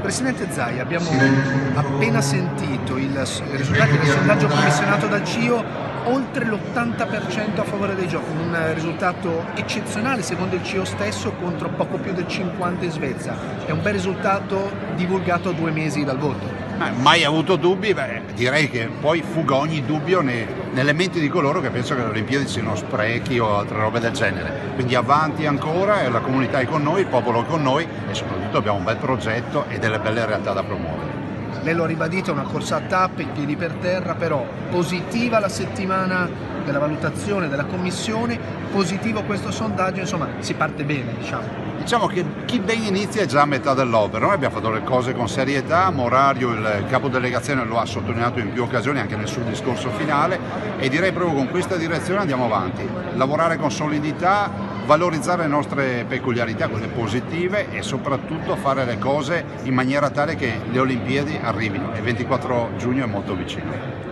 Presidente Zai, abbiamo appena sentito i risultati del sondaggio commissionato dal CIO, oltre l'80% a favore dei giochi, un risultato eccezionale secondo il CIO stesso contro poco più del 50% in Svezia. È un bel risultato divulgato a 2 mesi dal voto. Mai avuto dubbi, direi che poi fuga ogni dubbio nelle menti di coloro che pensano che le Olimpiadi siano sprechi o altre robe del genere. Quindi avanti ancora, la comunità è con noi, il popolo è con noi e soprattutto abbiamo un bel progetto e delle belle realtà da promuovere. Lei lo ha ribadito, è una corsa a tappe, piedi per terra, però positiva la settimana della valutazione della commissione, positivo questo sondaggio, insomma si parte bene, diciamo. Diciamo che chi ben inizia è già a metà dell'opera. Noi abbiamo fatto le cose con serietà, Morario, il capodelegazione, lo ha sottolineato in più occasioni anche nel suo discorso finale, e direi proprio con questa direzione andiamo avanti, lavorare con solidità, valorizzare le nostre peculiarità, quelle positive, e soprattutto fare le cose in maniera tale che le Olimpiadi arrivino, e il 24 giugno è molto vicino.